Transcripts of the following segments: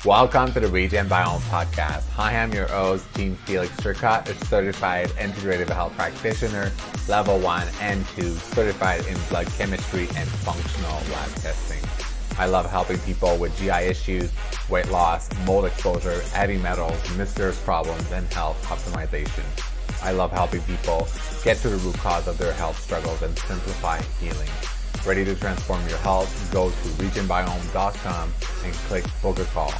Welcome to the Regen Biome Podcast. Hi, I'm your host, Gene Felix Turcotte, a certified integrative health practitioner, level 1 and 2, certified in blood chemistry and functional lab testing. I love helping people with GI issues, weight loss, mold exposure, heavy metals, mysterious problems, and health optimization. I love helping people get to the root cause of their health struggles and simplify healing. Ready to transform your health? Go to regenbiome.com and click book a call.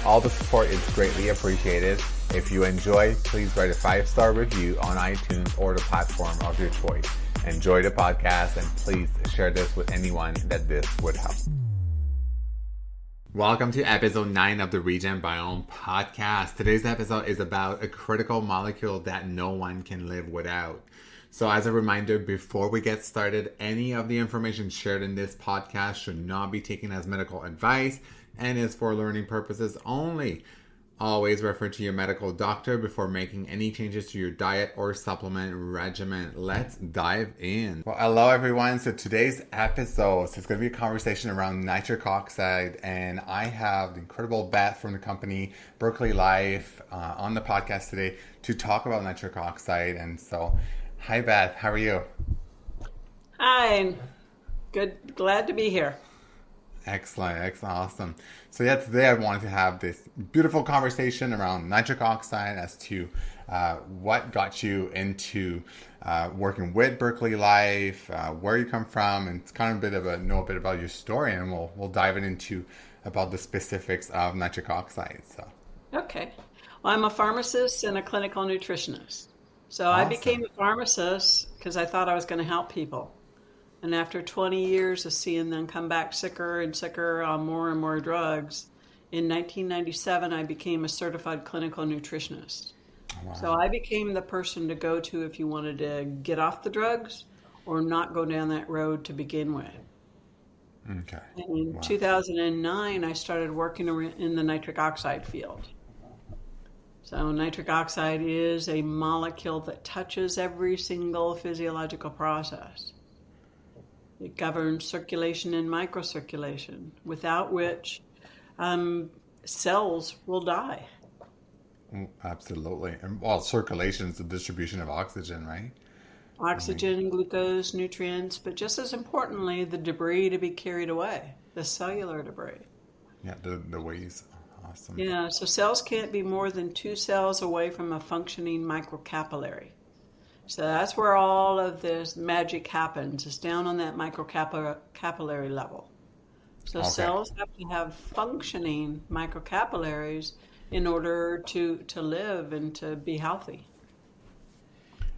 All the support is greatly appreciated. If you enjoy, please write a 5-star review on iTunes or the platform of your choice. Enjoy the podcast and please share this with anyone that this would help. Welcome to episode 9 of the Regen Biome Podcast. Today's episode is about a critical molecule that no one can live without. So as a reminder, before we get started, any of the information shared in this podcast should not be taken as medical advice and is for learning purposes only. Always refer to your medical doctor before making any changes to your diet or supplement regimen. Let's dive in. Well, hello everyone. So today's episode is going to be a conversation around nitric oxide, and I have the incredible Beth from the company Berkeley Life on the podcast today to talk about nitric oxide. And so, hi Beth, how are you? Hi, good, glad to be here. Excellent, awesome. So yeah, today I wanted to have this beautiful conversation around nitric oxide as to what got you into working with Berkeley Life, where you come from, and it's kind of know a bit about your story, and we'll dive into about the specifics of nitric oxide. So okay, well, I'm a pharmacist and a clinical nutritionist. So awesome. I became a pharmacist because I thought I was going to help people. And after 20 years of seeing them come back sicker and sicker on more and more drugs, in 1997, I became a certified clinical nutritionist. Wow. So I became the person to go to if you wanted to get off the drugs or not go down that road to begin with. Okay. And in 2009, I started working in the nitric oxide field. So nitric oxide is a molecule that touches every single physiological process. It governs circulation and microcirculation, without which cells will die. Absolutely. And well, circulation is the distribution of oxygen, right? Oxygen, glucose, nutrients, but just as importantly, the debris to be carried away, the cellular debris. Yeah, the waste. Awesome. Yeah, so cells can't be more than 2 cells away from a functioning microcapillary. So that's where all of this magic happens, is down on that microcapillary level. So okay. Cells have to have functioning microcapillaries in order to live and to be healthy.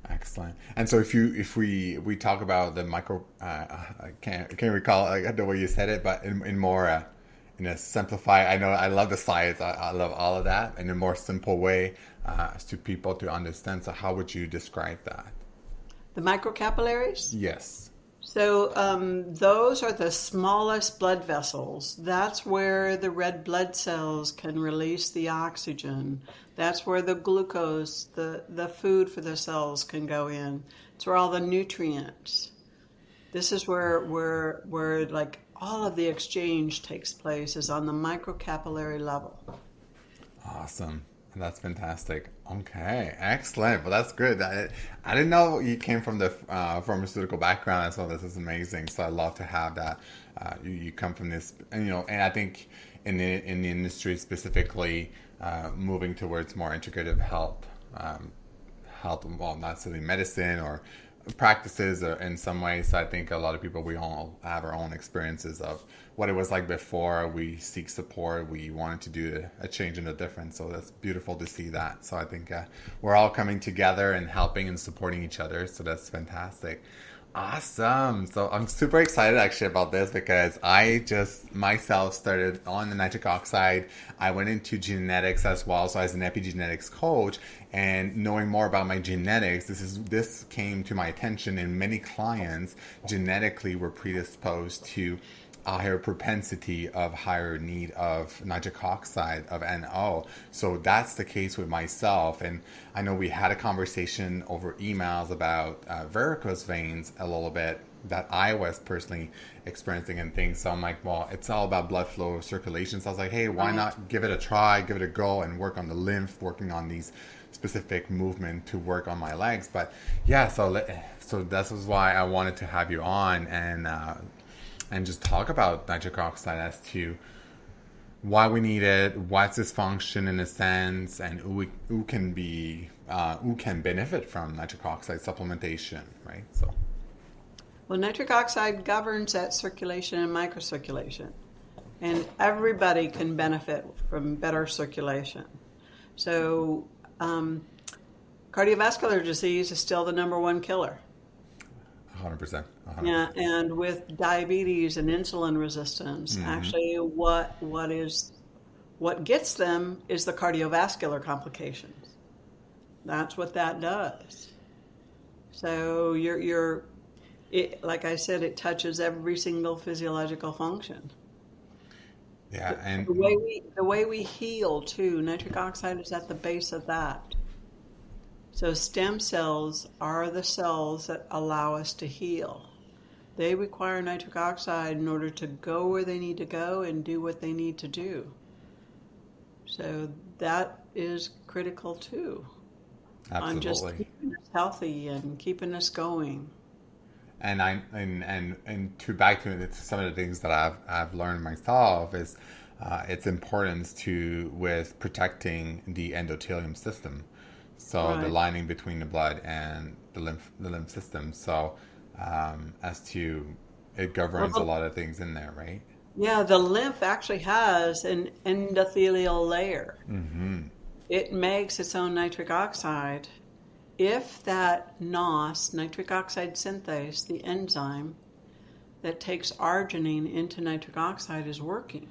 Excellent. And so if we talk about the micro, I can't recall the way you said it, but in more in a simplified, I know I love the slides, I love all of that, in a more simple way to people to understand. So how would you describe that? The microcapillaries? Yes. So those are the smallest blood vessels. That's where the red blood cells can release the oxygen. That's where the glucose, the food for the cells can go in. It's where all the nutrients. This is where like all of the exchange takes place, is on the microcapillary level. Awesome. That's fantastic. Okay, excellent. Well, that's good. I didn't know you came from the pharmaceutical background as well. This is amazing. So I love to have that. You come from this, and I think in the industry specifically, moving towards more integrative health, well, not necessarily medicine or practices or in some ways. So I think a lot of people, we all have our own experiences of what it was like before we seek support, we wanted to do a change and a difference. So that's beautiful to see that. So I think we're all coming together and helping and supporting each other. So that's fantastic. Awesome. So I'm super excited actually about this because I just myself started on the nitric oxide. I went into genetics as well. So as an epigenetics coach, and knowing more about my genetics, this came to my attention, and many clients genetically were predisposed to a higher propensity of higher need of nitric oxide, of NO. So that's the case with myself. And I know we had a conversation over emails about varicose veins a little bit that I was personally experiencing and things. So I'm like, well, it's all about blood flow, circulation. So I was like, hey, why not give it a try, give it a go, and work on the lymph, working on these specific movement to work on my legs. But yeah, so this was why I wanted to have you on and just talk about nitric oxide as to why we need it, what's its function in a sense, and who can benefit from nitric oxide supplementation, right? So, well, nitric oxide governs that circulation and microcirculation, and everybody can benefit from better circulation. So, cardiovascular disease is still the number one killer. 100%. Yeah, and with diabetes and insulin resistance, actually, what gets them is the cardiovascular complications. That's what that does. So like I said, it touches every single physiological function. Yeah, and the way we heal too, nitric oxide is at the base of that. So stem cells are the cells that allow us to heal. They require nitric oxide in order to go where they need to go and do what they need to do. So that is critical too. Absolutely. On just keeping us healthy and keeping us going. And to back to some of the things that I've learned myself is its importance with protecting the endothelium system. So the lining between the blood and the lymph system. So it governs a lot of things in there, right? Yeah, the lymph actually has an endothelial layer. Mm-hmm. It makes its own nitric oxide if that NOS, nitric oxide synthase, the enzyme that takes arginine into nitric oxide, is working.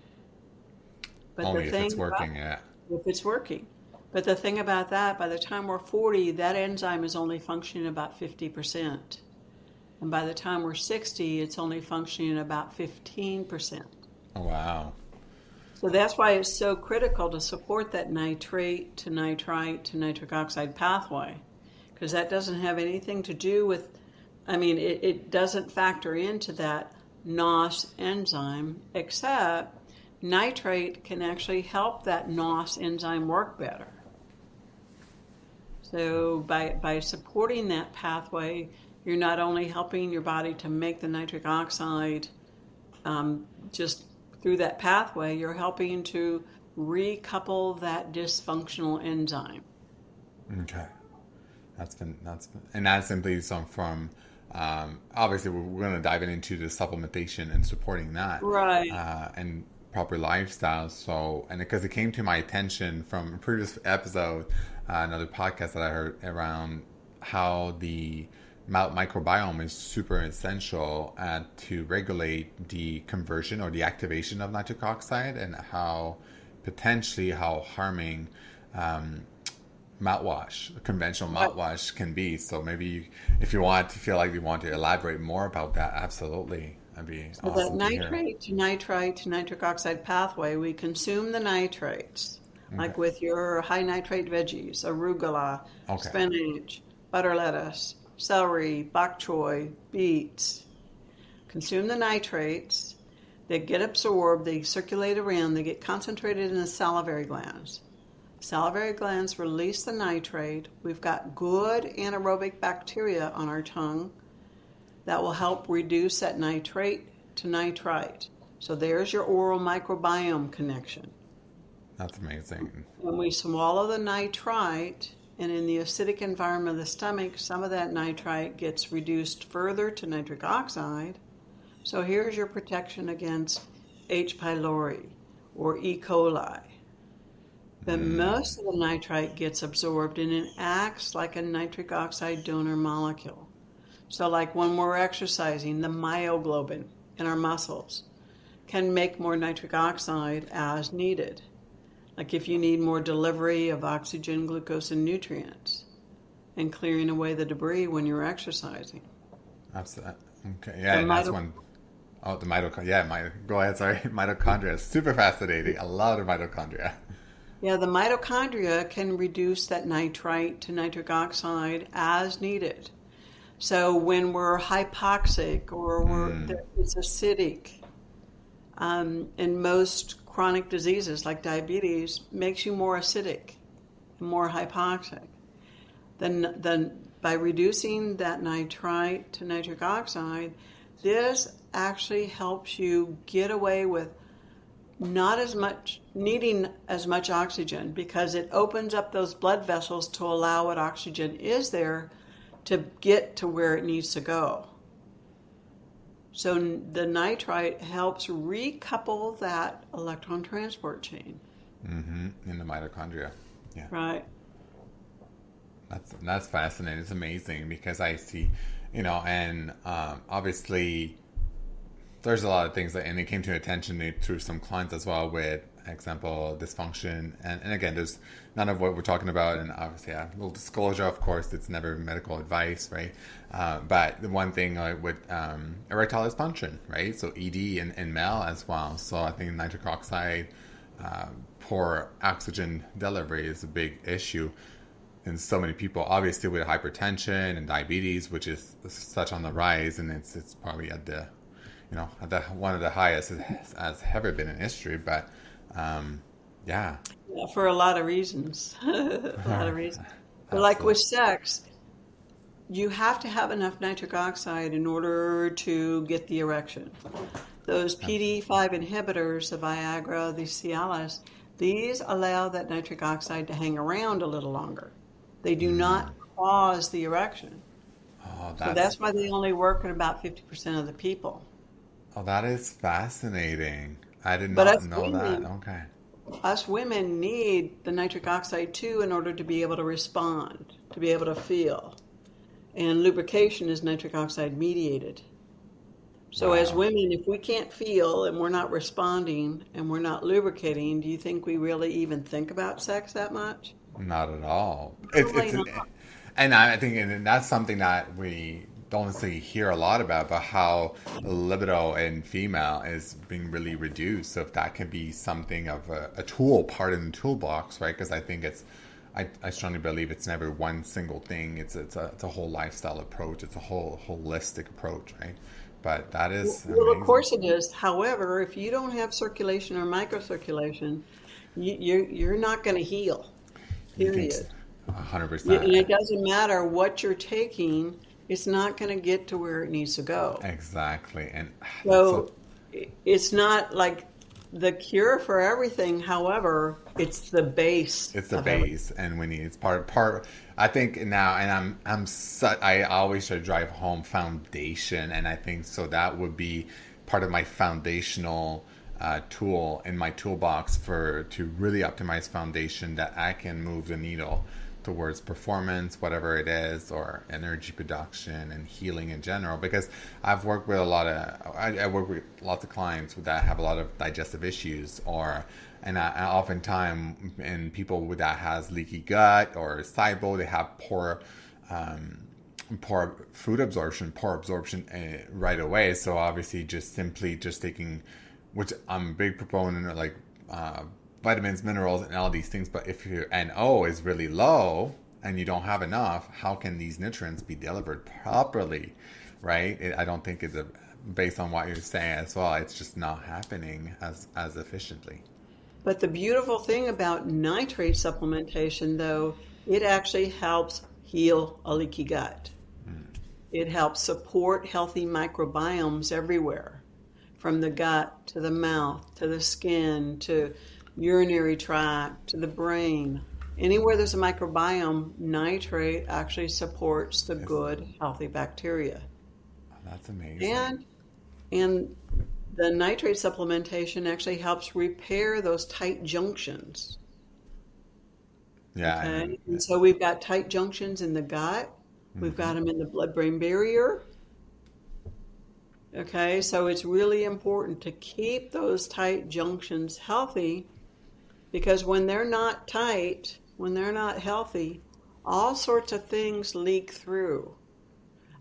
But Only if it's working, yeah. If it's working. But the thing about that, by the time we're 40, that enzyme is only functioning about 50%. And by the time we're 60, it's only functioning about 15%. Oh, wow. So that's why it's so critical to support that nitrate to nitrite to nitric oxide pathway, because that doesn't have anything to do with, it doesn't factor into that NOS enzyme, except nitrate can actually help that NOS enzyme work better. So by supporting that pathway, you're not only helping your body to make the nitric oxide just through that pathway, you're helping to recouple that dysfunctional enzyme. Okay. And that's simply from obviously we're going to dive into the supplementation and supporting that. Right. And proper lifestyle. So, and because it came to my attention from a previous episode, another podcast that I heard around how the microbiome is super essential to regulate the conversion or the activation of nitric oxide, and how harming conventional mouthwash can be. So maybe if you feel like you want to elaborate more about that, absolutely. That'd be so awesome. That nitrate to nitrite to nitric oxide pathway, we consume the nitrates, like with your high nitrate veggies, arugula, spinach, butter lettuce, celery, bok choy, beets. Consume the nitrates. They get absorbed, they circulate around, they get concentrated in the salivary glands. Salivary glands release the nitrate. We've got good anaerobic bacteria on our tongue that will help reduce that nitrate to nitrite. So there's your oral microbiome connection. That's amazing. When we swallow the nitrite, and in the acidic environment of the stomach, some of that nitrite gets reduced further to nitric oxide. So here's your protection against H. pylori or E. coli. But most of the nitrite gets absorbed and it acts like a nitric oxide donor molecule. So like when we're exercising, the myoglobin in our muscles can make more nitric oxide as needed. Like if you need more delivery of oxygen, glucose, and nutrients, and clearing away the debris when you're exercising. Absolutely. Okay. Yeah, that's one. Oh, the mitochondria. Yeah, go ahead. Sorry. Mitochondria is super fascinating. I love the mitochondria. Yeah, the mitochondria can reduce that nitrite to nitric oxide as needed. So when we're hypoxic or it's acidic, and most chronic diseases like diabetes makes you more acidic, more hypoxic. Then by reducing that nitrite to nitric oxide, this actually helps you get away with not as much needing as much oxygen, because it opens up those blood vessels to allow what oxygen is there to get to where it needs to go. So the nitrite helps recouple that electron transport chain. In the mitochondria. Yeah. Right. That's fascinating. It's amazing because I see, and obviously there's a lot of things and it came to attention through some clients as well with example dysfunction, and again, there's none of what we're talking about, and obviously a little disclosure, of course, it's never medical advice, right? But the one thing with erectile dysfunction, right? So ED in male as well. So I think nitric oxide, poor oxygen delivery is a big issue in so many people, obviously with hypertension and diabetes, which is such on the rise, and it's probably at the one of the highest it has ever been in history. But yeah, for a lot of reasons. A lot of reasons. But like with sex, you have to have enough nitric oxide in order to get the erection. Those PDE5 inhibitors, the Viagra, the Cialis, these allow that nitric oxide to hang around a little longer. They do not cause the erection. So that's why they only work in about 50% of the people. Oh, that is fascinating. I did not know women, that. Okay. Us women need the nitric oxide too in order to be able to respond, to be able to feel. And lubrication is nitric oxide mediated. So as women, if we can't feel and we're not responding and we're not lubricating, do you think we really even think about sex that much? Not at all. Not. And I think that's something that we don't necessarily hear a lot about how libido in female is being really reduced. So if that can be something of a tool, part in the toolbox, right? Because I think I strongly believe it's never one single thing. It's a whole lifestyle approach. It's a whole holistic approach, right? But that is well, of course it is. However, if you don't have circulation or microcirculation, you're not going to heal. Period. 100%. And it doesn't matter what you're taking. It's not going to get to where it needs to go. Exactly. And so it's not like the cure for everything. However, it's the base. It's the base. And when it's part, I think now, and I always try to drive home foundation. And I think so that would be part of my foundational tool in my toolbox to really optimize foundation, that I can move the needle towards performance, whatever it is, or energy production and healing in general. Because I've worked with I work with lots of clients that have a lot of digestive issues, and oftentimes in people that has leaky gut or SIBO, they have poor food absorption, right away. So obviously just taking, which I'm a big proponent of, like vitamins, minerals, and all these things. But if your NO is really low and you don't have enough, how can these nutrients be delivered properly, right? I don't think it's based on what you're saying as well. It's just not happening as efficiently. But the beautiful thing about nitrate supplementation, though, it actually helps heal a leaky gut. It helps support healthy microbiomes everywhere, from the gut to the mouth to the skin to urinary tract to the brain. Anywhere there's a microbiome, nitrate actually supports the good, healthy bacteria. Oh, that's amazing. And the nitrate supplementation actually helps repair those tight junctions. Yeah. Okay? And so we've got tight junctions in the gut. We've got them in the blood-brain barrier. Okay, so it's really important to keep those tight junctions healthy, because when they're not tight, when they're not healthy, all sorts of things leak through.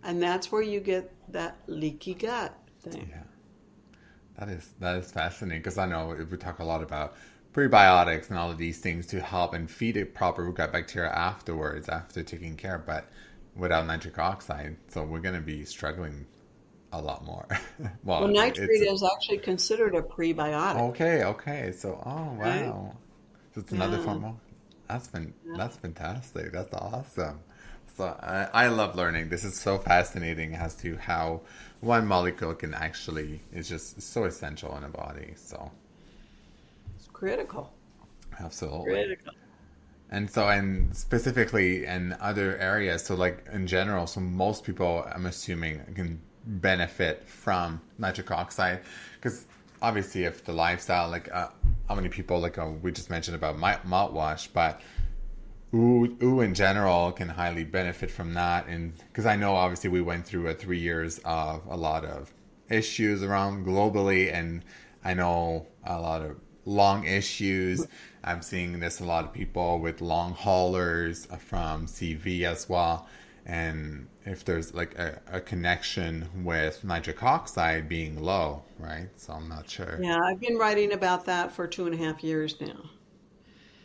And that's where you get that leaky gut thing. Yeah. That is fascinating, because I know we talk a lot about prebiotics and all of these things to help and feed it proper gut bacteria afterwards, after taking care. But without nitric oxide. So we're going to be struggling a lot more. Well, Well, it's nitrate is actually considered a prebiotic, okay. Okay. So, oh right? wow. So it's another Yeah. form of Yeah. that's fantastic. That's awesome. So I love learning. This is so fascinating as to how one molecule can actually is just so essential in a body. So It's critical. absolutely. Critical. And so, and specifically in other areas, so like in general, so most people, I'm assuming, can benefit from nitric oxide because obviously, if the lifestyle, like how many people, like we just mentioned about mouthwash, but ooh in general can highly benefit from that. And because I know obviously we went through 3 years of a lot of issues around globally, and I know a lot of long issues. I'm seeing this a lot of people with long haulers from CV as well. And if there's like a connection with nitric oxide being low, right? So I'm not sure. Yeah, I've been writing about that for 2.5 years now. Yeah.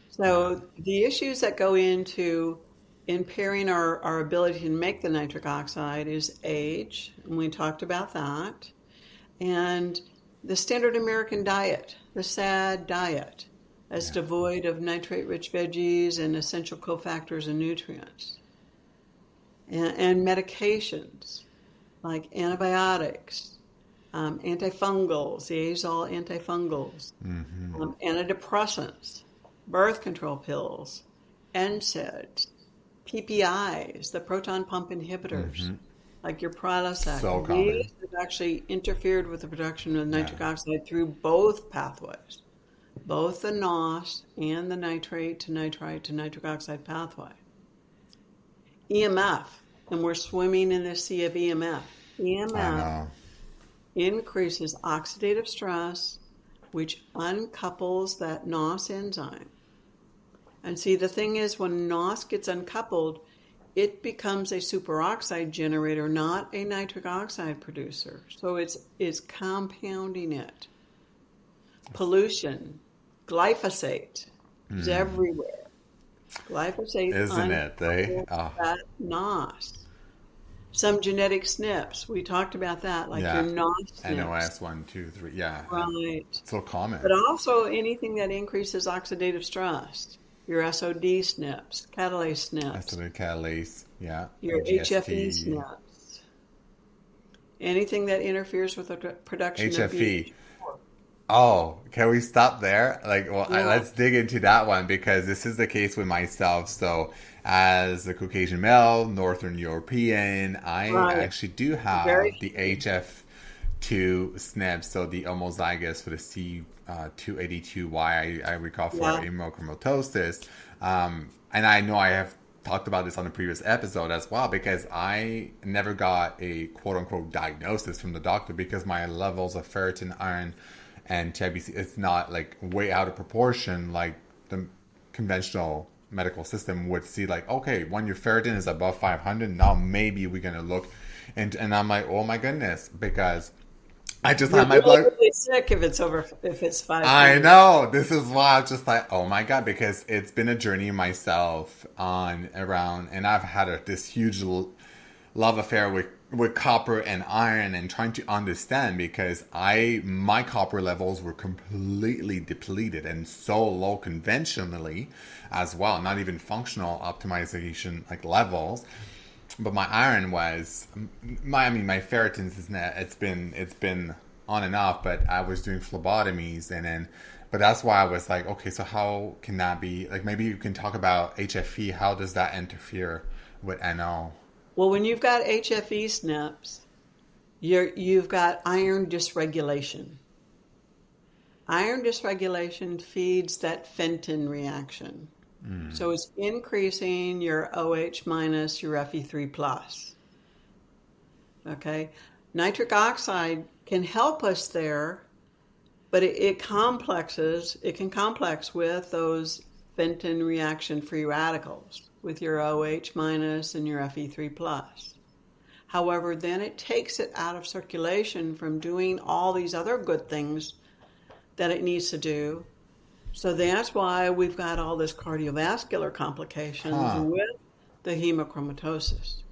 So the issues that go into impairing our ability to make the nitric oxide is age, and we talked about that, and the standard American diet, the SAD diet, as Yeah. devoid of nitrate-rich veggies and essential cofactors and nutrients, and medications like antibiotics, antifungals, the azole antifungals, Mm-hmm. antidepressants, birth control pills, NSAIDs, PPIs, the proton pump inhibitors, Mm-hmm. like your So Prilosec. common. These have actually interfered with the production of Yeah. nitric oxide through both pathways, both the NOS and the nitrate to nitrite to nitric oxide pathway. EMF, and we're swimming in the sea of EMF. I EMF know. increases oxidative stress, which uncouples that NOS enzyme. And see, the thing is, when NOS gets uncoupled, it becomes a superoxide generator, not a nitric oxide producer. So it's compounding it. Pollution, glyphosate is everywhere. Glyphosate Isn't it? uncouples Oh, that NOS. Some genetic SNPs, we talked about that, like your yeah. NOS SNPs. NOS 1, 2, 3. Yeah. Right. So But common. also anything that increases oxidative stress, your SOD SNPs, catalase SNPs, Acetyl catalase. Yeah. your HFE AGST. SNPs, anything that interferes with the production of HFE. BH4. Oh, can we stop there? Like, well, Yeah, let's dig into that one because this is the case with myself. So, as a Caucasian male, Northern European, I right. actually do Very have the HF2 SNP, so the homozygous for the C282Y, I recall for yeah. hemochromatosis. And I know I have talked about this on a previous episode as well because I never got a quote unquote diagnosis from the doctor because my levels of ferritin, iron, and TIBC, it's not like way out of proportion like the conventional medical system would see like, okay, when your ferritin is above 500, now maybe we're going to look. And I'm like, oh my goodness, because I just You're had my really, blood. really sick if it's I 500. know. This is why I'm just like, oh my God, because it's been a journey myself on around, and I've had this huge love affair with copper and iron and trying to understand because my copper levels were completely depleted and so low conventionally as well, not even functional optimization like levels. But my iron was my ferritins is not, it's been on and off, but I was doing phlebotomies and then but that's why I was like, okay, so how can that be like maybe you can talk about HFE, how does that interfere with NO? Well, when you've got HFE SNPs, you've got iron dysregulation. Iron dysregulation feeds that Fenton reaction. So it's increasing your OH minus, your Fe3 plus. Okay. Nitric oxide can help us there, but it can complex with those Fenton reaction free radicals with your OH minus and your Fe3 plus. However, then it takes it out of circulation from doing all these other good things that it needs to do. So that's why we've got all this cardiovascular complications Huh. with the hemochromatosis.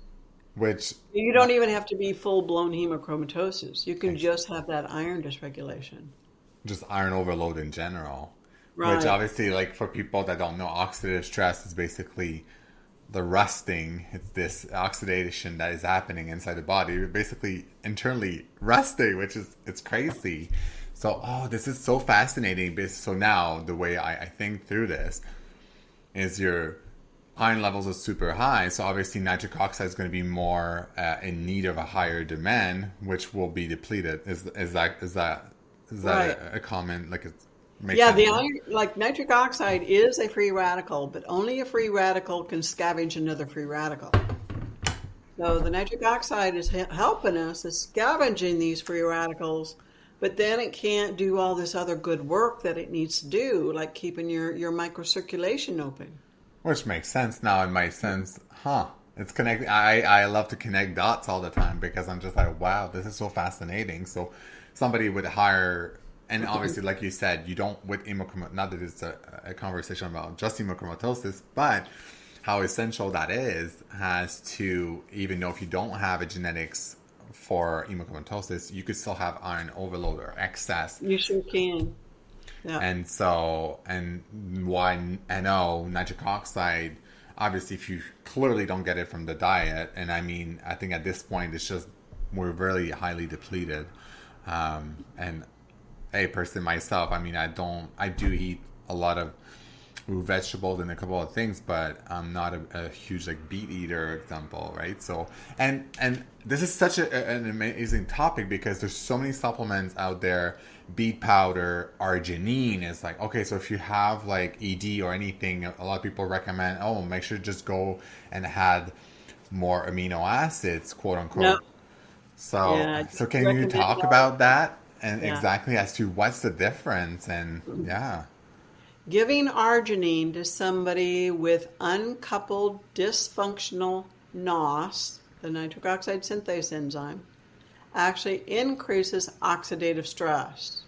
which You don't even have to be full-blown hemochromatosis. You can ex- just have that iron dysregulation. just iron overload in general. Which Right. obviously, like for people that don't know, oxidative stress is basically the rusting. It's this oxidation that is happening inside the body. You're basically internally rusting, which is it's crazy. So, this is so fascinating. So now the way I think through this is your iron levels are super high. So obviously nitric oxide is going to be more in need of a higher demand, which will be depleted. Is that Right. a comment? Like it makes Yeah, sense, the right? iron, like nitric oxide is a free radical, but only a free radical can scavenge another free radical. So the nitric oxide is helping us, is scavenging these free radicals, but then it can't do all this other good work that it needs to do, like keeping your microcirculation open. Which makes sense now. It makes sense, huh? It's connected. I love to connect dots all the time because I'm just like, wow, this is so fascinating. So somebody would hire, and obviously, like you said, you don't with hemochromatosis. Not that it's a conversation about just hemochromatosis, but how essential that is has to even though if you don't have a genetics for hemochromatosis, you could still have iron overload or excess. You sure can. Yeah. And so, and why NO, nitric oxide, obviously, if you clearly don't get it from the diet, and I mean, I think at this point, it's just we're really highly depleted. And a person myself, I mean, I do eat a lot of vegetables and a couple of things, but I'm not a huge like beet eater, example, right? So, and this is such an amazing topic because there's so many supplements out there. Beet powder, arginine is like okay. So if you have like ED or anything, a lot of people recommend make sure to just go and add more amino acids, quote No. unquote. So Yeah. so Just can you recommend talk all. about that and Yeah. exactly as to what's the difference and yeah. Giving arginine to somebody with uncoupled dysfunctional NOS, the nitric oxide synthase enzyme, actually increases oxidative stress.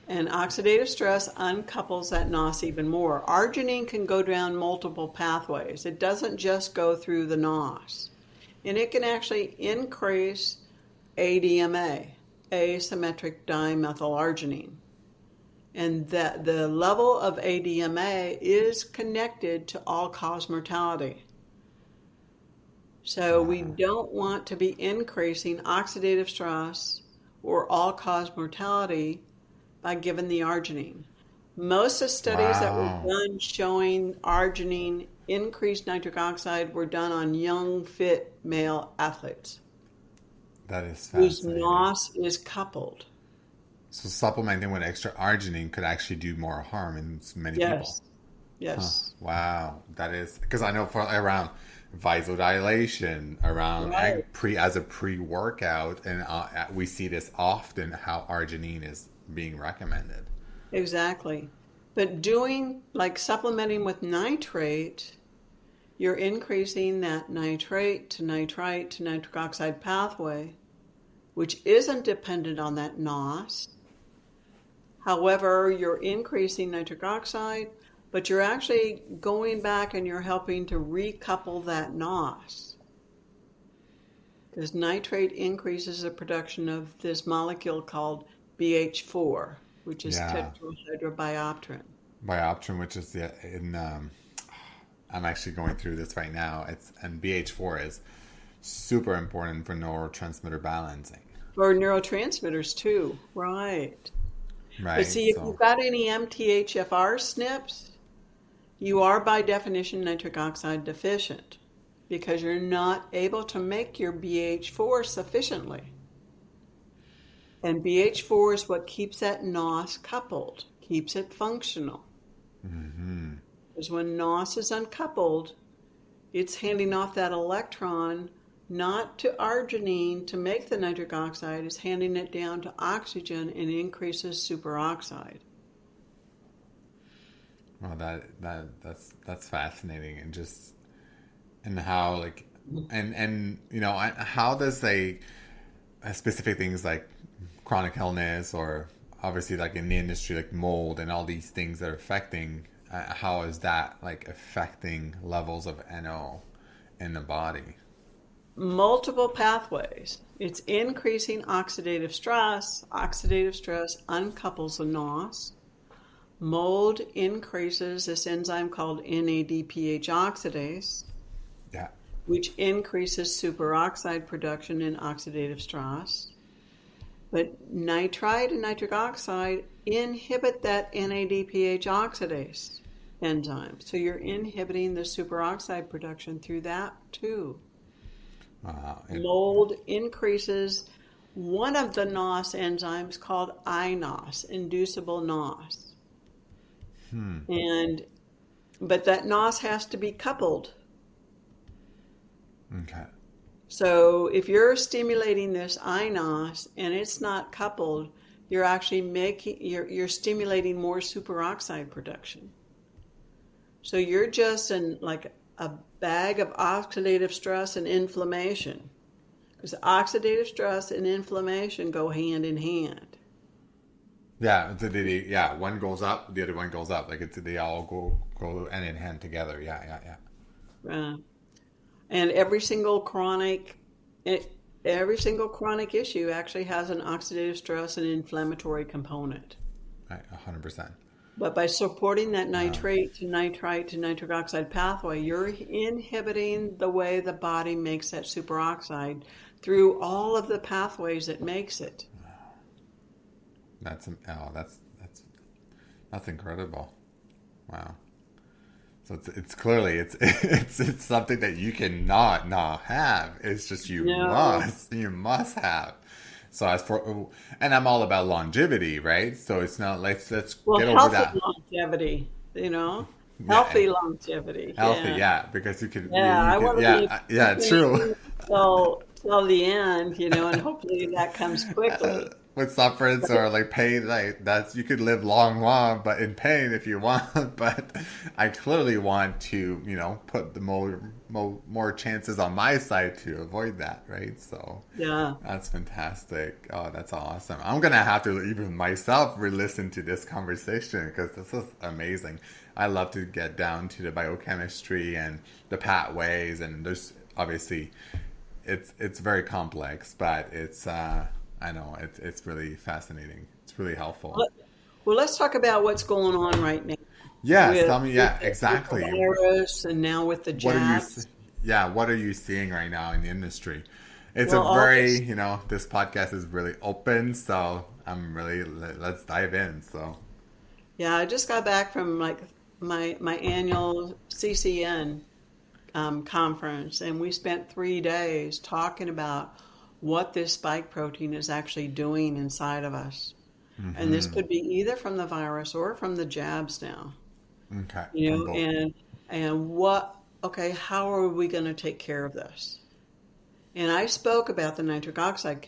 And oxidative stress uncouples that NOS even more. Arginine can go down multiple pathways. It doesn't just go through the NOS. And it can actually increase ADMA, asymmetric dimethylarginine. And that the level of ADMA is connected to all-cause mortality. So we don't want to be increasing oxidative stress or all-cause mortality by giving the arginine. Most of the studies that were Wow. done showing arginine increased nitric oxide were done on young, fit male athletes That is whose fascinating. NOS is coupled. So supplementing with extra arginine could actually do more harm in many people. Yes, yes, Wow, that is because I know for around vasodilation, around right, as a pre-workout, and we see this often how arginine is being recommended. exactly. But doing like supplementing with nitrate, you're increasing that nitrate to nitrite to nitric oxide pathway, which isn't dependent on that NOS. However, you're increasing nitric oxide, but you're actually going back and you're helping to recouple that NOS. Because nitrate increases the production of this molecule called BH4, which is Yeah, tetrahydrobiopterin. biopterin, which is in I'm actually going through this right now. It's and BH4 is super important for neurotransmitter balancing, For neurotransmitters too, right. But right? see, if you've So got any MTHFR SNPs, you are by definition nitric oxide deficient because you're not able to make your BH4 sufficiently. And BH4 is what keeps that NOS coupled, keeps it functional. Because when NOS is uncoupled, it's handing off that electron not to arginine to make the nitric oxide, it's handing it down to oxygen and increases superoxide. well, that's fascinating, and just and how like and how does specific things like chronic illness or obviously like in the industry like mold and all these things that are affecting how is that like affecting levels of NO in the body? Multiple pathways. It's increasing oxidative stress. Oxidative stress uncouples the NOS. Mold increases this enzyme called NADPH oxidase, Yeah. which increases superoxide production in oxidative stress. But nitrite and nitric oxide inhibit that NADPH oxidase enzyme. So you're inhibiting the superoxide production through that too. Mold increases one of the NOS enzymes called iNOS, inducible NOS. But that NOS has to be coupled. Okay. So if you're stimulating this iNOS and it's not coupled, you're actually you're stimulating more superoxide production. So you're just in like a bag of oxidative stress and inflammation, because oxidative stress and inflammation go hand in hand. Yeah, yeah. One goes up, the other one goes up. Like they all go hand in hand together. Yeah. And every single chronic issue actually has an oxidative stress and inflammatory component. Right, 100%. But by supporting that nitrate to nitrite to nitric oxide pathway, you're inhibiting the way the body makes that superoxide through all of the pathways it makes it. That's incredible. Wow. So it's clearly it's something that you cannot not have. It's just you must have. So and I'm all about longevity, right? So it's not let's get over that. Healthy longevity, healthy longevity. Healthy, yeah, because you can. Yeah, I want to be true. Till the end, and hopefully that comes quickly. With sufferance or like pain, like you could live long, but in pain if you want. But I clearly want to, put the more chances on my side to avoid that, right? So yeah, that's fantastic. Oh, that's awesome. I'm gonna have to even myself re-listen to this conversation because this is amazing. I love to get down to the biochemistry and the pathways, and there's obviously it's very complex, but it's I know it's really fascinating. It's really helpful. Well, let's talk about what's going on right now. Yes, tell me. Yeah, exactly. With the virus, and now with the jabs. What are you seeing right now in the industry? It's very, this podcast is really open, so let's dive in. So, yeah, I just got back from my annual CCN conference, and we spent 3 days talking about what this spike protein is actually doing inside of us. Mm-hmm. And this could be either from the virus or from the jabs now. Okay. How are we going to take care of this? And I spoke about the nitric oxide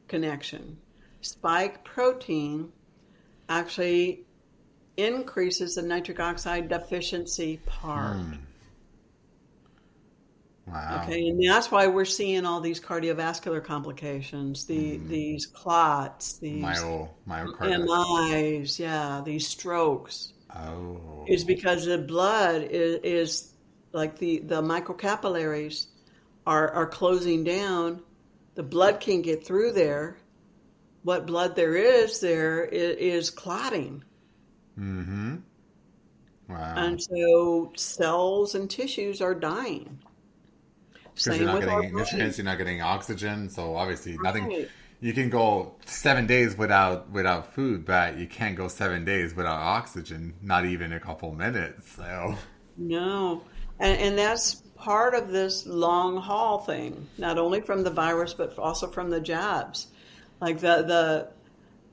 connection. Spike protein actually increases the nitric oxide deficiency part. Wow. Okay, and that's why we're seeing all these cardiovascular complications, these clots, these myocarditis. MIs, these strokes. Oh. Is because the blood is like the microcapillaries are closing down. The blood can't get through there. What blood there is clotting. Mm-hmm. Wow. And so cells and tissues are dying. Because you're not getting oxygen, so obviously nothing. You can go 7 days without food, but you can't go 7 days without oxygen. Not even a couple minutes. So no, and that's part of this long haul thing. Not only from the virus, but also from the jabs. Like the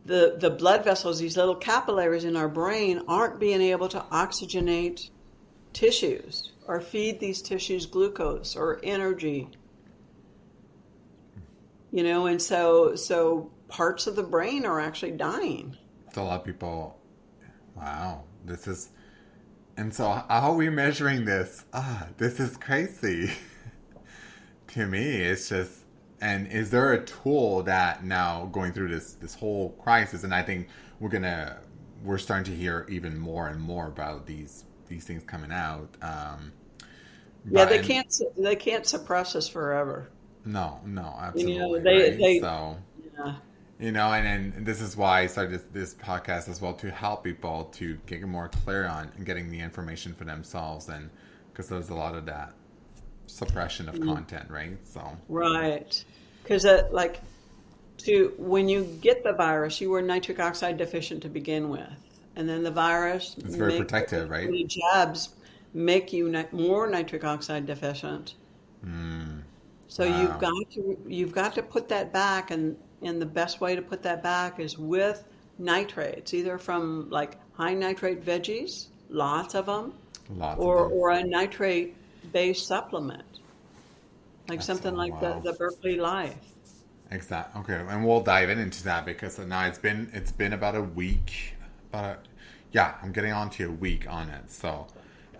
blood vessels, these little capillaries in our brain, aren't being able to oxygenate tissues or feed these tissues glucose or energy, and so parts of the brain are actually dying. So a lot of people, wow, and so how are we measuring this? This is crazy. To me, it's just, and is there a tool that now going through this whole crisis, and I think we're starting to hear even more and more about these things coming out. Yeah, But and they can't suppress us forever. no, no, You know, absolutely, right? So, yeah. and this is why I started this podcast as well, to help people to get more clear on and getting the information for themselves, and because there's a lot of that suppression of Yeah. content, right? So, Right. Because like when you get the virus, you were nitric oxide deficient to begin with, and then the virus it's very make protective, right? the jabs make you more nitric oxide deficient. So Wow. you've got to put that back, and the best way to put that back is with nitrates, either from like high nitrate veggies, lots of them, Lots of them. or a nitrate based supplement, like That's, something oh, like wow. the Berkeley Life. Exactly. Okay, and we'll dive into that because now it's been about a week. Yeah, I'm getting on to a week on it. So,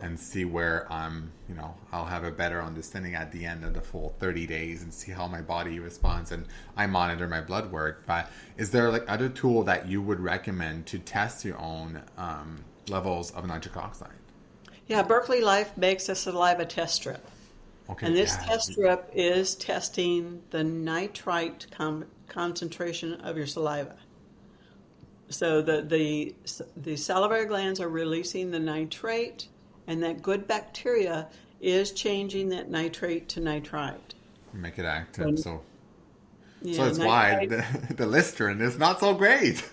and see where I'll have a better understanding at the end of the full 30 days and see how my body responds. And I monitor my blood work. But is there like other tool that you would recommend to test your own levels of nitric oxide? Yeah, Berkeley Life makes a saliva test strip. Okay, And this yeah. test strip is testing the nitrite concentration of your saliva. So the salivary glands are releasing the nitrate, and that good bacteria is changing that nitrate to nitrite. Make it active. And, So yeah, it's why nitrite, the Listerine is not so great.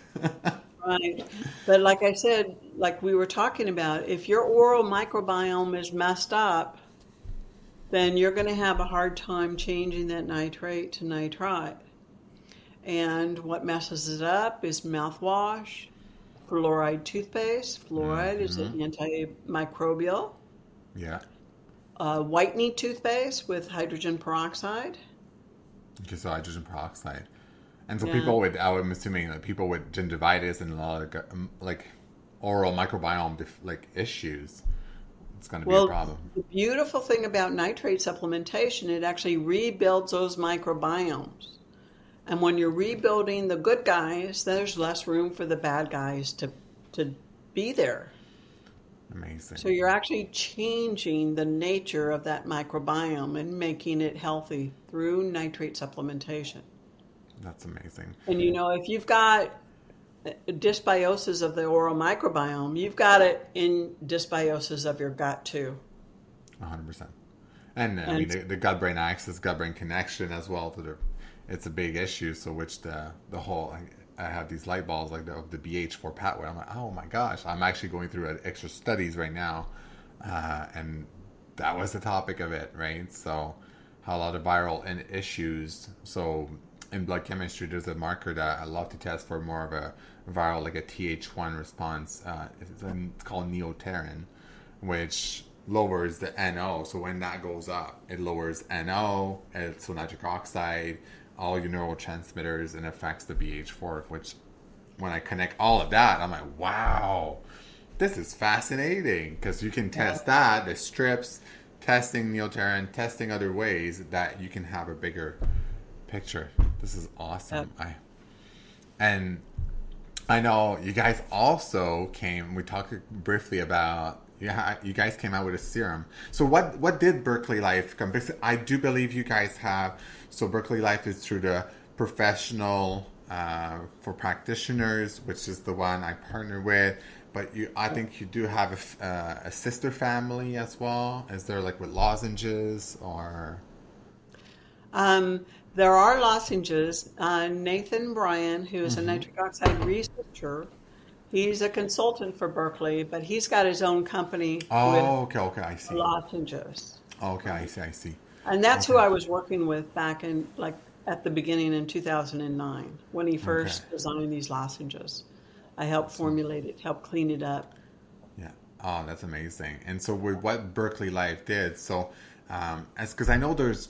right. But like I said, like we were talking about, if your oral microbiome is messed up, then you're going to have a hard time changing that nitrate to nitrite. And what messes it up is mouthwash, fluoride toothpaste. Fluoride is an antimicrobial. Yeah. Whitening toothpaste with hydrogen peroxide. Just hydrogen peroxide. And so Yeah. people with, I'm assuming that people with gingivitis and a lot of like oral microbiome issues, it's going to be a Well, problem. the beautiful thing about nitrate supplementation, it actually rebuilds those microbiomes. And when you're rebuilding the good guys, there's less room for the bad guys to be there. Amazing. So you're actually changing the nature of that microbiome and making it healthy through nitrate supplementation. That's amazing. And if you've got dysbiosis of the oral microbiome, you've got it in dysbiosis of your gut too. 100%. And I mean, And the gut-brain axis, gut-brain connection as well it's a big issue. So which the whole, I have these light bulbs like the BH4 pathway. I'm like, oh my gosh, I'm actually going through extra studies right now. And that was the topic of it, right? So how a lot of viral issues. So in blood chemistry, there's a marker that I love to test for more of a viral, like a Th1 response. It's called neoterin, which lowers the NO. So when that goes up, it lowers NO, so nitric oxide, all your neurotransmitters, and affects the BH4, which when I connect all of that, I'm like, wow, this is fascinating, because you can test that, the strips, testing neoterin, testing other ways that you can have a bigger picture. This is awesome. And I know you guys also we talked briefly about, you guys came out with a serum. So what did Berkeley Life come? Because I do believe you guys have, so Berkeley Life is through the professional for practitioners, which is the one I partner with. But I think you do have a sister family as well. Is there like with lozenges or? there are lozenges. Nathan Bryan, who is a nitric oxide researcher, he's a consultant for Berkeley, but he's got his own company Oh, with okay, I see. lozenges. Okay, I see. And that's who Okay, I was working with back in, like, at the beginning in 2009 when he okay. first designed these lozenges. I helped So, formulate it, helped clean it up. yeah. Oh, that's amazing. And so with what Berkeley Life did, so as because I know there's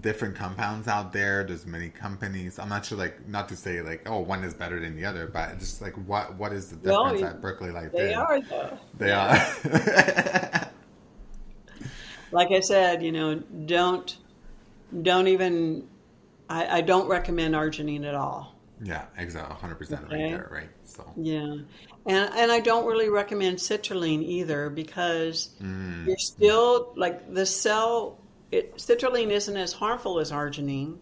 different compounds out there. There's many companies. I'm not sure, like, not to say like, oh, one is better than the other, but just like what is the Well, difference that Berkeley Life they did? are though. They Yeah. are. Like I said, don't even, I don't recommend arginine at all. Yeah, exactly. 100% right Okay. there, right? So, Yeah. And I don't really recommend citrulline either because you're still like the cell. Citrulline isn't as harmful as arginine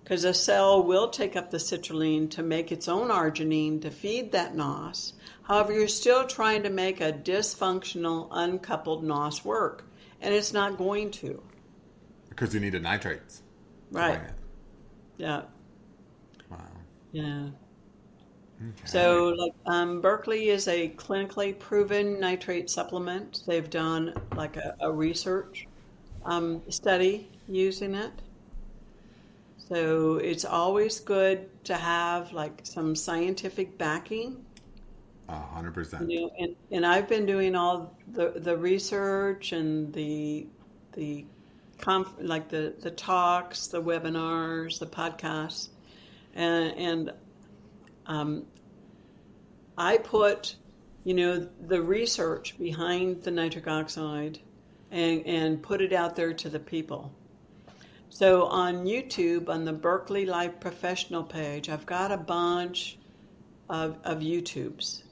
because a cell will take up the citrulline to make its own arginine to feed that NOS. However, you're still trying to make a dysfunctional, uncoupled NOS work, and it's not going to. Because you need the nitrates to Right. bring it. Yeah. Wow. Yeah. Okay. So, like, Berkeley is a clinically proven nitrate supplement. They've done like a research study using it. So it's always good to have like some scientific backing. 100%. You know, and I've been doing all the research and the like the talks, the webinars, the podcasts, and I put, the research behind the nitric oxide and put it out there to the people. So on YouTube, on the Berkeley Life Professional page, I've got a bunch of YouTubes,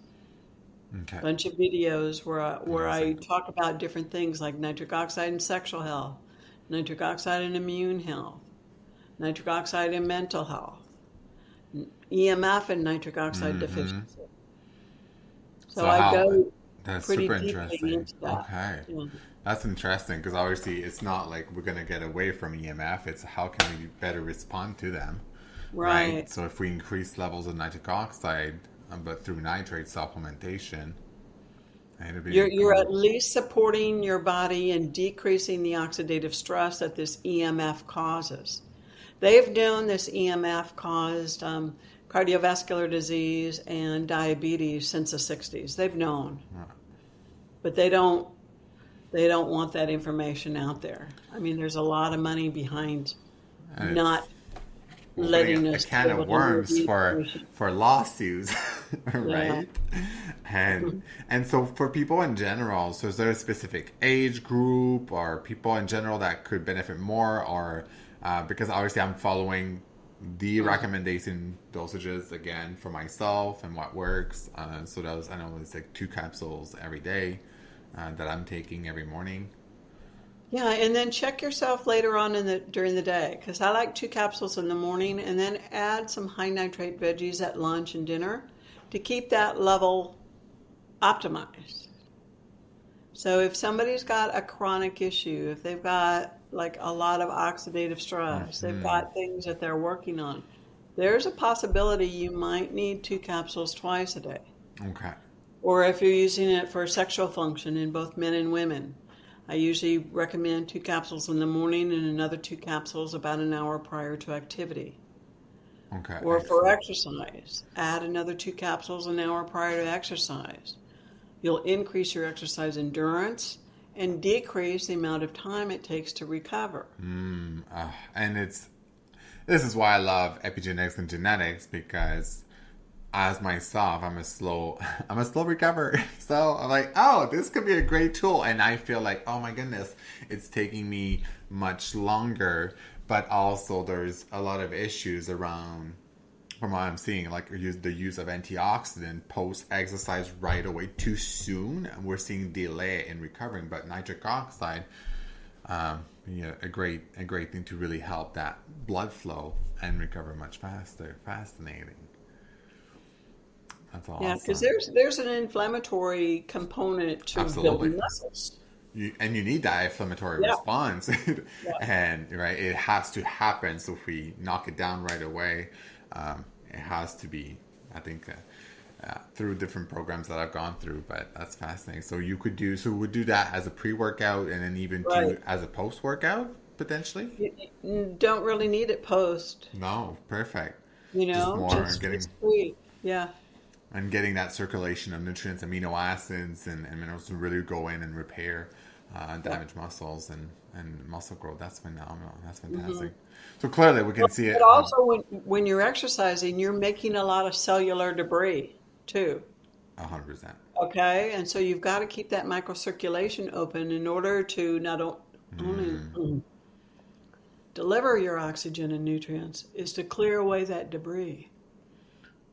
Okay. a bunch of videos where I talk about different things like nitric oxide and sexual health, nitric oxide and immune health, nitric oxide and mental health, EMF and nitric oxide deficiency. So I go That's pretty super deeply interesting. into that. Okay. Yeah. That's interesting because obviously it's not like we're going to get away from EMF. It's how can we better respond to them, Right. So if we increase levels of nitric oxide, but through nitrate supplementation, it'll be You're at least supporting your body and decreasing the oxidative stress that this EMF causes. They've known this EMF caused cardiovascular disease and diabetes since the 60s. They've known, but they don't want that information out there. I mean, there's a lot of money behind And not opening letting a us can be of able to worms review for information. lawsuits, Yeah. right? And so for people in general, so is there a specific age group or people in general that could benefit more, or because obviously I'm following the recommendation dosages again for myself and what works. So that was, I know it's like 2 capsules every day that I'm taking every morning. Yeah, and then check yourself later on during the day because I like 2 capsules in the morning and then add some high nitrate veggies at lunch and dinner to keep that level optimized. So if somebody's got a chronic issue, if they've got like a lot of oxidative stress, they've got things that they're working on, there's a possibility you might need 2 capsules twice a day. Okay. Or if you're using it for sexual function in both men and women, I usually recommend 2 capsules in the morning and another 2 capsules about an hour prior to activity. Okay. Or for Excellent. exercise, add another 2 capsules an hour prior to exercise. You'll increase your exercise endurance and decrease the amount of time it takes to recover. And this is why I love epigenetics and genetics, because as myself, I'm a slow recoverer. So I'm like, oh, this could be a great tool. And I feel like, oh my goodness, it's taking me much longer. But also there's a lot of issues around, from what I'm seeing, like the use of antioxidant post-exercise right away too soon. And we're seeing delay in recovering. But nitric oxide, a great thing to really help that blood flow and recover much faster. Fascinating. That's awesome. Yeah, because there's an inflammatory component to Absolutely. building muscles. You need that inflammatory Yeah. response. Yeah. And right, it has to happen. So if we knock it down right away, it has to be, I think, through different programs that I've gone through. But that's fascinating. So we'd do that as a pre-workout and then even Right. as a post-workout potentially. You don't really need it post, No, perfect. you Just know, more just getting it's free. Yeah. and getting that circulation of nutrients, amino acids, and minerals to really go in and repair damaged muscles and muscle growth. That's phenomenal. That's fantastic. So clearly we can see it. But also when you're exercising, you're making a lot of cellular debris too. 100%. Okay, and so you've got to keep that microcirculation open in order to not only deliver your oxygen and nutrients, is to clear away that debris.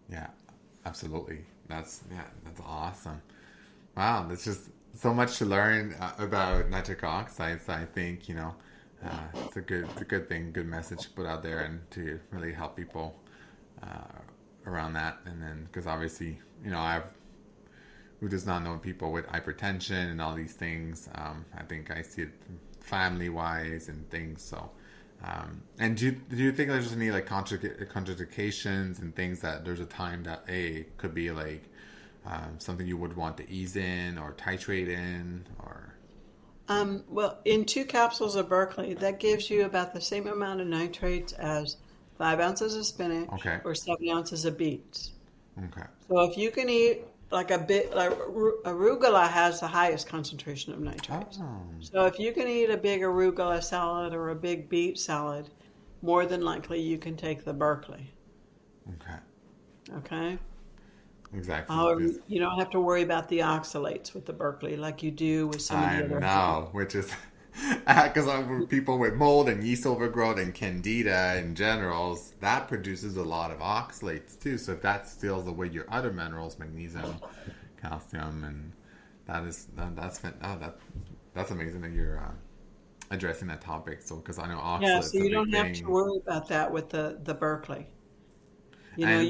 Yeah, absolutely. That's awesome. Wow, there's just so much to learn about nitric oxide. So I think it's a good thing, good message to put out there, and to really help people around that. And then because obviously I've who does not know people with hypertension and all these things. I think I see it family wise and things. So. And do you think there's any like contraindications and things that there's a time that could be like something you would want to ease in or titrate in or? Well, in 2 capsules of Berkeley, that gives you about the same amount of nitrates as 5 ounces of spinach Okay. or 7 ounces of beets. Okay. So if you can eat like arugula has the highest concentration of nitrates. Oh. So if you can eat a big arugula salad or a big beet salad, more than likely you can take the Berkeley. Okay. Okay? Exactly. However, you don't have to worry about the oxalates with the Berkeley like you do with some of I the other. know, which is because people with mold and yeast overgrowth and candida in general, that produces a lot of oxalates too. So if that steals away your other minerals, magnesium, calcium, and that's amazing that you're addressing that topic. So because I know oxalates, Yeah, so a you big don't have thing. to worry about that with the Berkeley. And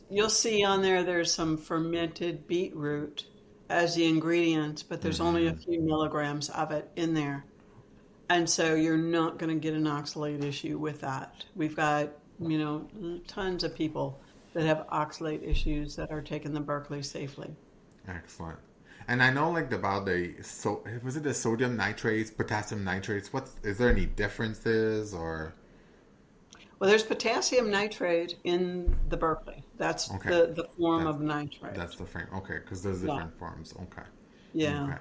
You'll see on there there's some fermented beetroot as the ingredients, but there's only a few milligrams of it in there. And so you're not going to get an oxalate issue with that. We've got, tons of people that have oxalate issues that are taking the Berkeley safely. excellent. And I know like about was it the sodium nitrates, potassium nitrates? Is there any differences or? Well, there's potassium nitrate in the Berkeley. That's Okay. the form That's of nitrate. that's the frame. Okay, because there's Yeah. different forms. Okay. Yeah. Okay.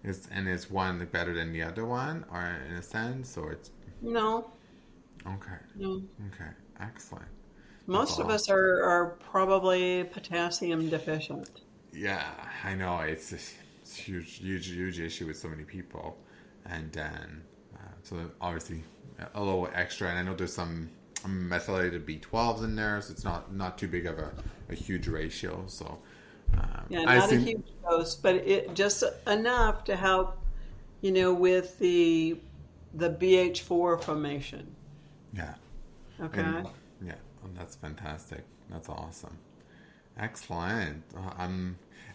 Is one better than the other one, or in a sense, or it's No, okay? no. Okay, excellent. That's Most of all. us are probably potassium deficient. Yeah, I know it's a huge issue with so many people, and then so obviously a little extra. And I know there's some methylated B12s in there, so it's not too big of a huge ratio. So Yeah, I not a think huge dose, but it just enough to help, with the BH4 formation. yeah. Okay. And yeah, that's fantastic. That's awesome. Excellent.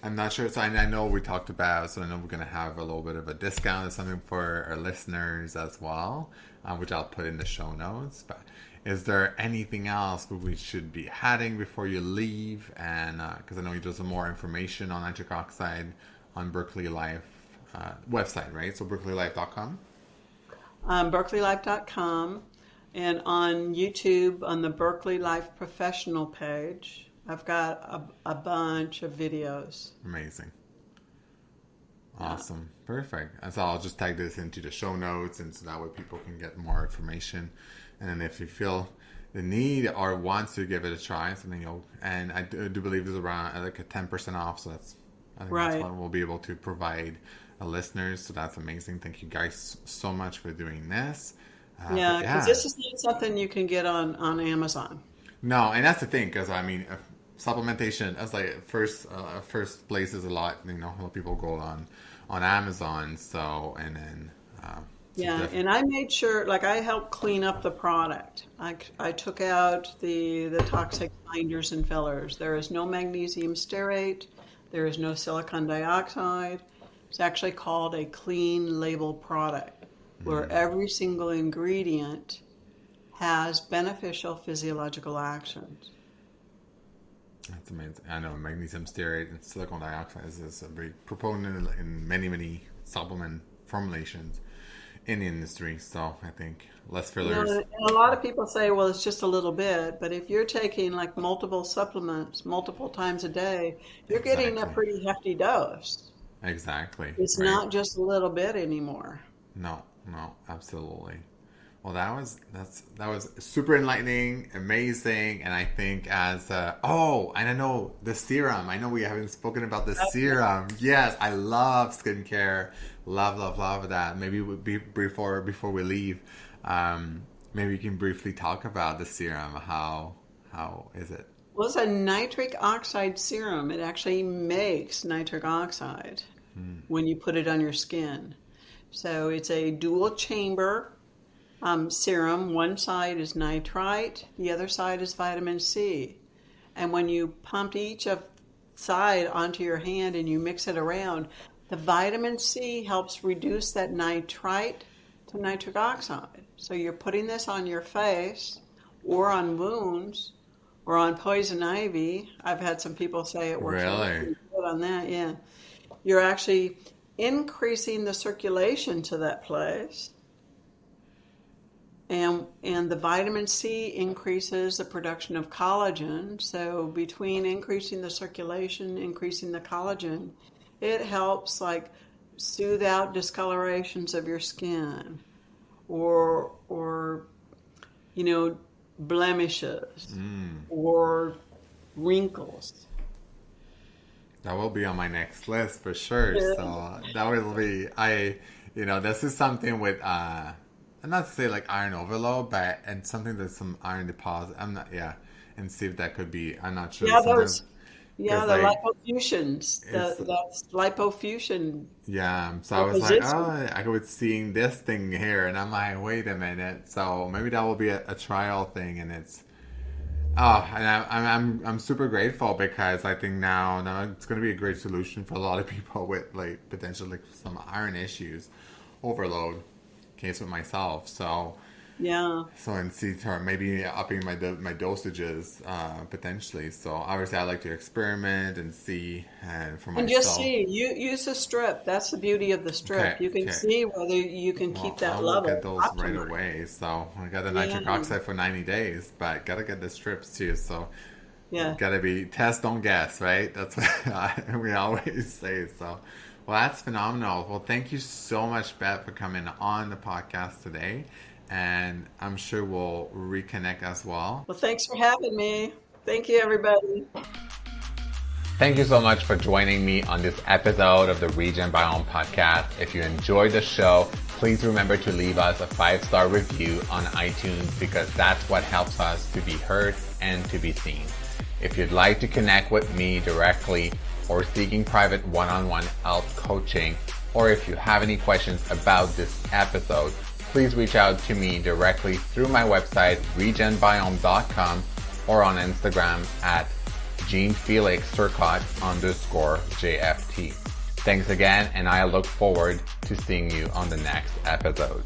I'm not sure. So I know we talked about. So I know we're gonna have a little bit of a discount or something for our listeners as well, which I'll put in the show notes. But is there anything else that we should be adding before you leave? And because I know you do some more information on nitric oxide on Berkeley Life website, right? So berkeleylife.com. BerkeleyLife.com, and on YouTube on the Berkeley Life Professional page, I've got a bunch of videos. Amazing. Awesome. Perfect. And so I'll just tag this into the show notes, and so that way people can get more information. And then if you feel the need or want to give it a try, so then and I do believe there's around like a 10% off. So I think that's Right. what we'll be able to provide listeners. So that's amazing. Thank you guys so much for doing this. Yeah, because this is not something you can get on Amazon. No, and that's the thing, because I mean, supplementation. That's like first place is a lot. A lot of people go on Amazon. So and then Yeah, and I made sure, like I helped clean up the product. I took out the toxic binders and fillers. There is no magnesium stearate. There is no silicon dioxide. It's actually called a clean label product, where every single ingredient has beneficial physiological actions. That's amazing. I know magnesium stearate and silicon dioxide is a big proponent in many supplement formulations in the industry. So I think less fillers. And a lot of people say, well, it's just a little bit, but if you're taking like multiple supplements multiple times a day, you're getting a Exactly. pretty hefty dose. Exactly. It's Right. not just a little bit anymore. No, absolutely. Well, that was super enlightening, amazing, and I think and I know the serum. I know we haven't spoken about the serum. Yes, I love skincare, love that. Maybe before we leave, maybe you can briefly talk about the serum. How is it? Well, it's a nitric oxide serum. It actually makes nitric oxide when you put it on your skin. So it's a dual chamber serum. One side is nitrite, the other side is vitamin C. And when you pump each of side onto your hand and you mix it around, the vitamin C helps reduce that nitrite to nitric oxide. So you're putting this on your face or on wounds or on poison ivy. I've had some people say it works really good on that. Yeah. You're actually increasing the circulation to that place. And the vitamin C increases the production of collagen. So between increasing the circulation, increasing the collagen, it helps like soothe out discolorations of your skin or blemishes or wrinkles. That will be on my next list for sure. Yeah. So that will be, this is something with, I'm not to say like iron overload, but and something that's some iron deposit. And see if that could be, I'm not sure. Yeah, the lipofuscions. That's lipofusion. Yeah, so I was like, I was seeing this thing here, and I'm like, wait a minute. So maybe that will be a trial thing, and it's, and I'm super grateful because I think now it's going to be a great solution for a lot of people with like potentially some iron issues, overload, case with myself. So. Yeah. So and see maybe upping my dosages potentially. So obviously I like to experiment and see for myself. And just see. You use a strip. That's the beauty of the strip. Okay, you can see whether you can keep that level. I'll get those right away. So I got the nitric oxide for 90 days, but gotta get the strips too. So gotta be test, don't guess, right? That's what we always say. So. Well, that's phenomenal. Well, thank you so much, Beth, for coming on the podcast today. And I'm sure we'll reconnect as well. Well, thanks for having me. Thank you, everybody. Thank you so much for joining me on this episode of the Regen Biome podcast. If you enjoyed the show, please remember to leave us a 5-star review on iTunes because that's what helps us to be heard and to be seen. If you'd like to connect with me directly or seeking private one-on-one health coaching, or if you have any questions about this episode, please reach out to me directly through my website, regenbiome.com, or on Instagram at JeanFelixCircot_JFT. Thanks again, and I look forward to seeing you on the next episode.